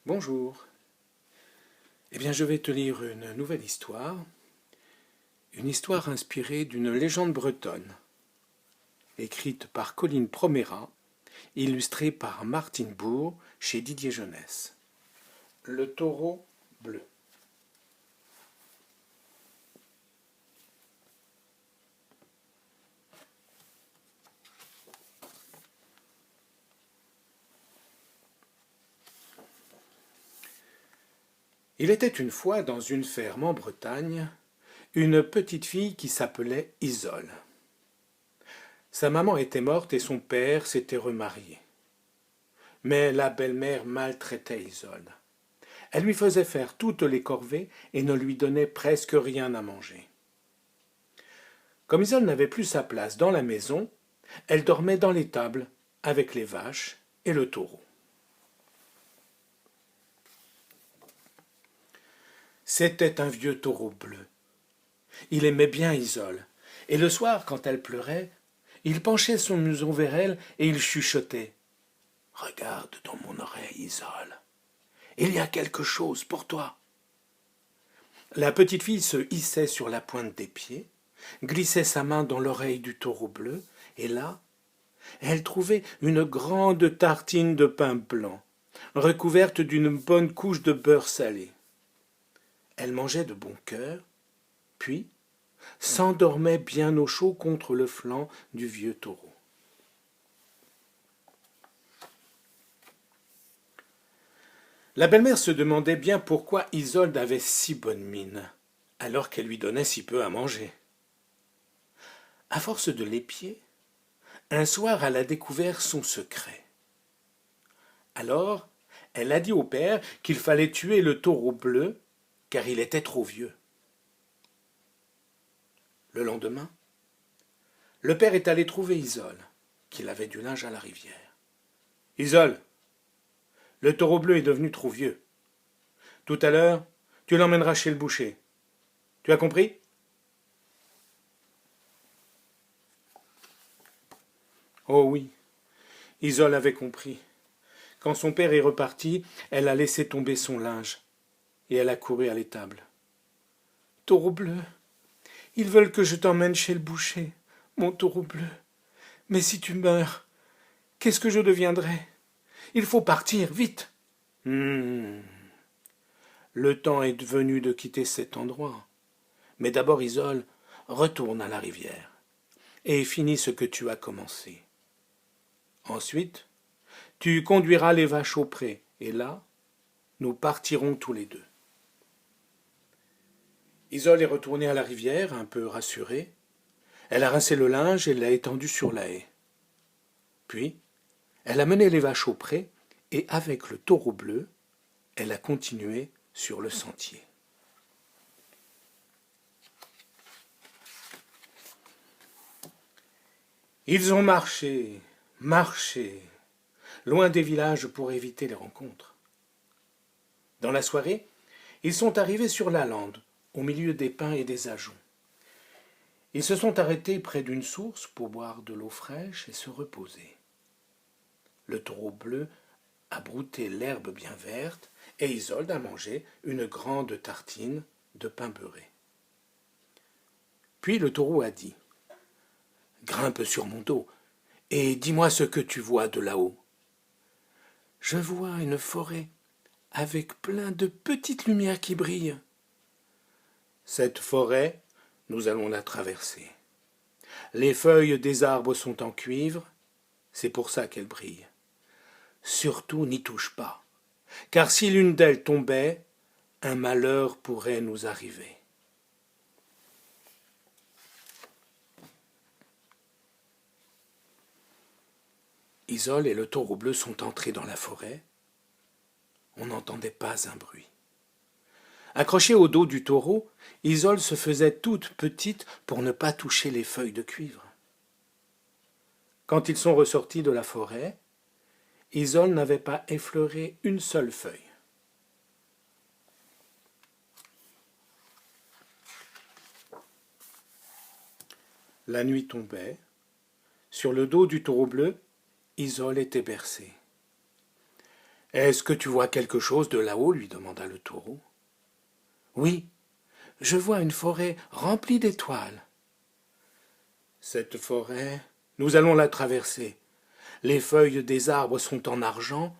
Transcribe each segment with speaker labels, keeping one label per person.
Speaker 1: Bonjour. Je vais te lire une nouvelle histoire. Une histoire inspirée d'une légende bretonne, écrite par Colline Promera, illustrée par Martine Bourg chez Didier Jeunesse. Le taureau bleu. Il était une fois dans une ferme en Bretagne une petite fille qui s'appelait Isole. Sa maman était morte et son père s'était remarié. Mais la belle-mère maltraitait Isole. Elle lui faisait faire toutes les corvées et ne lui donnait presque rien à manger. Comme Isole n'avait plus sa place dans la maison, elle dormait dans l'étable avec les vaches et le taureau. C'était un vieux taureau bleu. Il aimait bien Isole, et le soir, quand elle pleurait, il penchait son museau vers elle et il chuchotait. « Regarde dans mon oreille, Isole. Il y a quelque chose pour toi. » La petite fille se hissait sur la pointe des pieds, glissait sa main dans l'oreille du taureau bleu, et là, elle trouvait une grande tartine de pain blanc, recouverte d'une bonne couche de beurre salé. Elle mangeait de bon cœur, puis s'endormait bien au chaud contre le flanc du vieux taureau. La belle-mère se demandait bien pourquoi Isolde avait si bonne mine, alors qu'elle lui donnait si peu à manger. À force de l'épier, un soir elle a découvert son secret. Alors, elle a dit au père qu'il fallait tuer le taureau bleu, car il était trop vieux. Le lendemain, le père est allé trouver Isole, qui lavait du linge à la rivière. « Isole, le taureau bleu est devenu trop vieux. Tout à l'heure, tu l'emmèneras chez le boucher. Tu as compris ?» Oh oui, Isole avait compris. Quand son père est reparti, elle a laissé tomber son linge et elle a couru à l'étable. « Taureau bleu, ils veulent que je t'emmène chez le boucher, mon taureau bleu. Mais si tu meurs, qu'est-ce que je deviendrai? Il faut partir, vite. » Le temps est venu de quitter cet endroit. Mais d'abord, Isole, retourne à la rivière et finis ce que tu as commencé. Ensuite, tu conduiras les vaches au pré, et là, nous partirons tous les deux. Isole est retournée à la rivière, un peu rassurée. Elle a rincé le linge et l'a étendu sur la haie. Puis, elle a mené les vaches au pré, et avec le taureau bleu, elle a continué sur le sentier. Ils ont marché, loin des villages pour éviter les rencontres. Dans la soirée, ils sont arrivés sur la lande, au milieu des pins et des ajoncs. Ils se sont arrêtés près d'une source pour boire de l'eau fraîche et se reposer. Le taureau bleu a brouté l'herbe bien verte et Isolde a mangé une grande tartine de pain beurré. Puis le taureau a dit « Grimpe sur mon dos et dis-moi ce que tu vois de là-haut. » « Je vois une forêt avec plein de petites lumières qui brillent. » « Cette forêt, nous allons la traverser. Les feuilles des arbres sont en cuivre, c'est pour ça qu'elles brillent. Surtout n'y touche pas, car si l'une d'elles tombait, un malheur pourrait nous arriver. » Isole et le taureau bleu sont entrés dans la forêt. On n'entendait pas un bruit. Accrochée au dos du taureau, Isole se faisait toute petite pour ne pas toucher les feuilles de cuivre. Quand ils sont ressortis de la forêt, Isole n'avait pas effleuré une seule feuille. La nuit tombait. Sur le dos du taureau bleu, Isole était bercée. Est-ce que tu vois quelque chose de là-haut lui demanda le taureau. Oui, je vois une forêt remplie d'étoiles. Cette forêt, nous allons la traverser. Les feuilles des arbres sont en argent.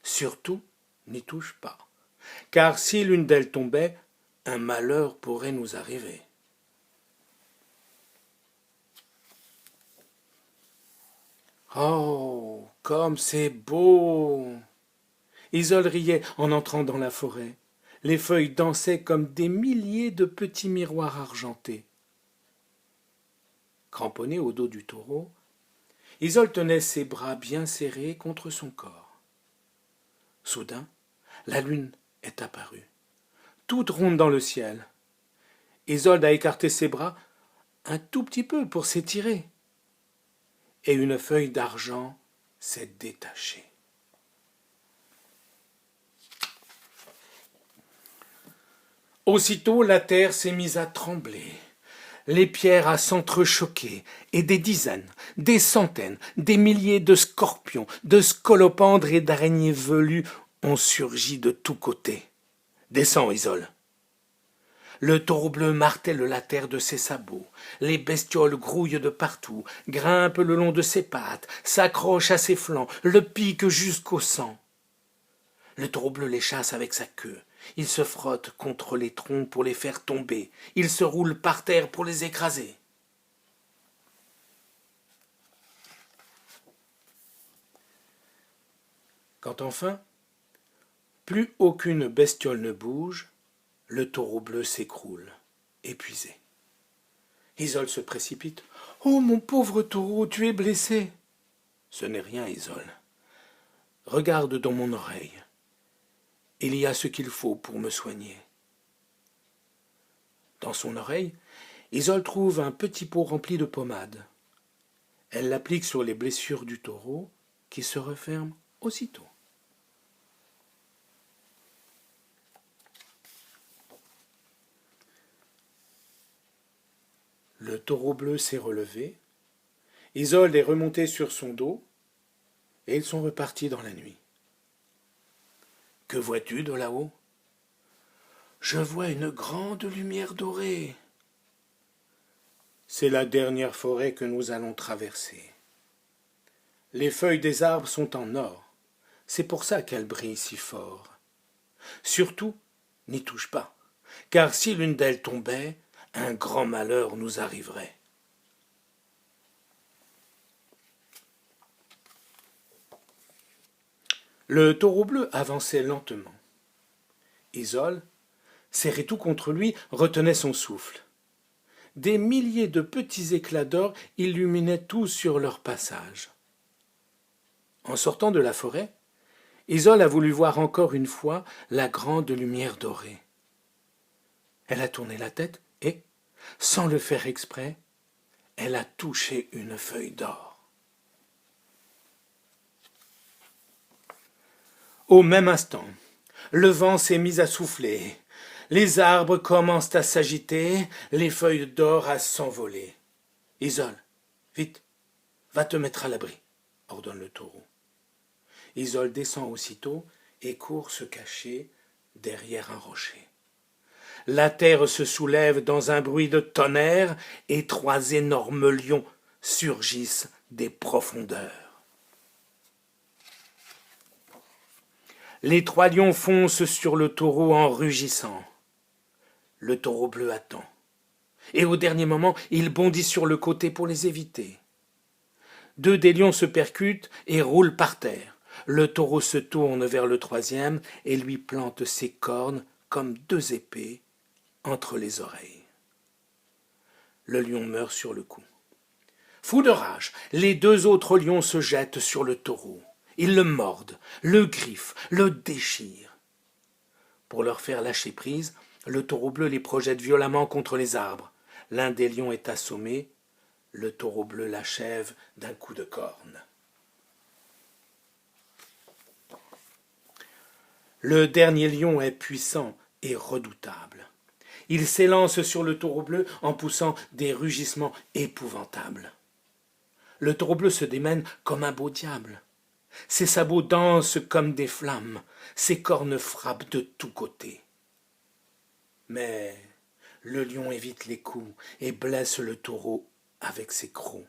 Speaker 1: Surtout, n'y touche pas. Car si l'une d'elles tombait, un malheur pourrait nous arriver. Oh, comme c'est beau! Isole riait en entrant dans la forêt. Les feuilles dansaient comme des milliers de petits miroirs argentés. Cramponnée au dos du taureau, Isole tenait ses bras bien serrés contre son corps. Soudain, la lune est apparue, toute ronde dans le ciel. Isolde a écarté ses bras un tout petit peu pour s'étirer, et une feuille d'argent s'est détachée. Aussitôt la terre s'est mise à trembler, les pierres à s'entrechoquer, et des dizaines, des centaines, des milliers de scorpions, de scolopendres et d'araignées velues ont surgi de tous côtés. Descends, Isole. Le taureau bleu martèle la terre de ses sabots. Les bestioles grouillent de partout, grimpent le long de ses pattes, s'accrochent à ses flancs, le piquent jusqu'au sang. Le taureau bleu les chasse avec sa queue. Il se frotte contre les troncs pour les faire tomber. Il se roule par terre pour les écraser. Quand enfin, plus aucune bestiole ne bouge, le taureau bleu s'écroule, épuisé. Isole se précipite. « Oh, mon pauvre taureau, tu es blessé !»« Ce n'est rien, Isole. Regarde dans mon oreille. Il y a ce qu'il faut pour me soigner. » Dans son oreille, Isole trouve un petit pot rempli de pommade. Elle l'applique sur les blessures du taureau, qui se referment aussitôt. Le taureau bleu s'est relevé, Isolde est remontée sur son dos, et ils sont repartis dans la nuit. « Que vois-tu de là-haut ?»« Je vois une grande lumière dorée. »« C'est la dernière forêt que nous allons traverser. Les feuilles des arbres sont en or, c'est pour ça qu'elles brillent si fort. Surtout, n'y touche pas, car si l'une d'elles tombait, un grand malheur nous arriverait. » Le taureau bleu avançait lentement. Isole, serré tout contre lui, retenait son souffle. Des milliers de petits éclats d'or illuminaient tout sur leur passage. En sortant de la forêt, Isole a voulu voir encore une fois la grande lumière dorée. Elle a tourné la tête et, sans le faire exprès, elle a touché une feuille d'or. Au même instant, le vent s'est mis à souffler, les arbres commencent à s'agiter, les feuilles d'or à s'envoler. « Isole, vite, va te mettre à l'abri, » ordonne le taureau. Isole descend aussitôt et court se cacher derrière un rocher. La terre se soulève dans un bruit de tonnerre et 3 énormes lions surgissent des profondeurs. Les 3 lions foncent sur le taureau en rugissant. Le taureau bleu attend. Et au dernier moment, il bondit sur le côté pour les éviter. 2 des lions se percutent et roulent par terre. Le taureau se tourne vers le 3e et lui plante ses cornes comme 2 épées entre les oreilles. Le lion meurt sur le coup. Fou de rage, les 2 autres lions se jettent sur le taureau. Ils le mordent, le griffent, le déchirent. Pour leur faire lâcher prise, le taureau bleu les projette violemment contre les arbres. L'un des lions est assommé, le taureau bleu l'achève d'un coup de corne. Le dernier lion est puissant et redoutable. Il s'élance sur le taureau bleu en poussant des rugissements épouvantables. Le taureau bleu se démène comme un beau diable. Ses sabots dansent comme des flammes, ses cornes frappent de tous côtés. Mais le lion évite les coups et blesse le taureau avec ses crocs.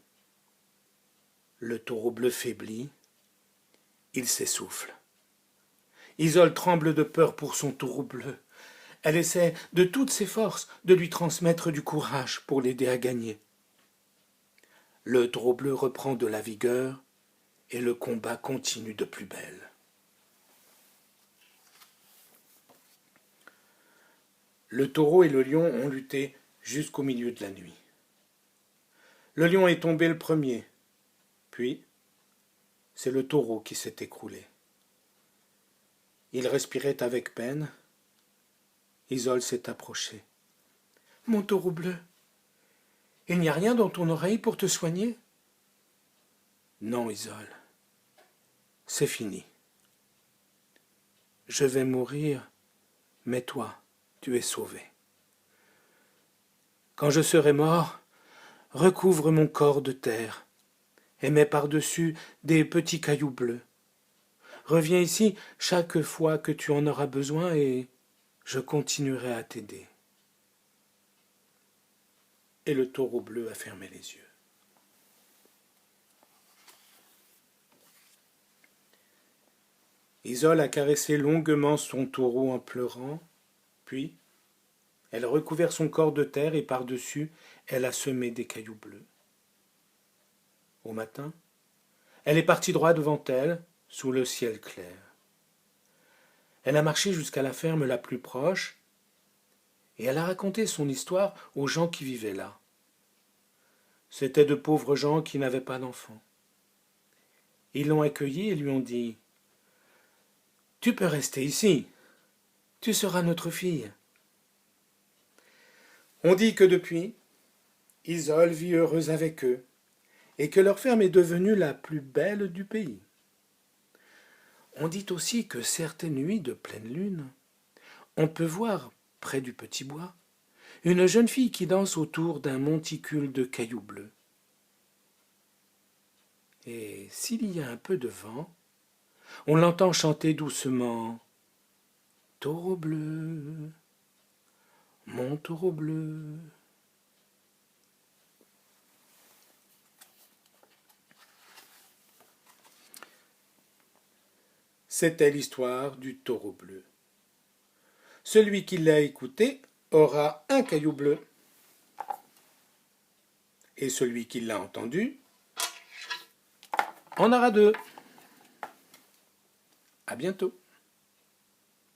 Speaker 1: Le taureau bleu faiblit, il s'essouffle. Isole tremble de peur pour son taureau bleu. Elle essaie de toutes ses forces de lui transmettre du courage pour l'aider à gagner. Le taureau bleu reprend de la vigueur et le combat continue de plus belle. Le taureau et le lion ont lutté jusqu'au milieu de la nuit. Le lion est tombé le premier, puis c'est le taureau qui s'est écroulé. Il respirait avec peine. Isole s'est approchée. « Mon taureau bleu, il n'y a rien dans ton oreille pour te soigner ?»« Non, Isole, c'est fini. Je vais mourir, mais toi, tu es sauvé. Quand je serai mort, recouvre mon corps de terre et mets par-dessus des petits cailloux bleus. Reviens ici chaque fois que tu en auras besoin et je continuerai à t'aider. » Et le taureau bleu a fermé les yeux. Isole a caressé longuement son taureau en pleurant, puis elle a recouvert son corps de terre et par-dessus, elle a semé des cailloux bleus. Au matin, elle est partie droit devant elle, sous le ciel clair. Elle a marché jusqu'à la ferme la plus proche et elle a raconté son histoire aux gens qui vivaient là. C'étaient de pauvres gens qui n'avaient pas d'enfants. Ils l'ont accueillie et lui ont dit « Tu peux rester ici, tu seras notre fille. » On dit que depuis, Isole vit heureuse avec eux et que leur ferme est devenue la plus belle du pays. On dit aussi que certaines nuits de pleine lune, on peut voir, près du petit bois, une jeune fille qui danse autour d'un monticule de cailloux bleus. Et s'il y a un peu de vent, on l'entend chanter doucement « Taureau bleu, mon taureau bleu ». C'était l'histoire du taureau bleu. Celui qui l'a écouté aura un caillou bleu. Et celui qui l'a entendu en aura deux. À bientôt.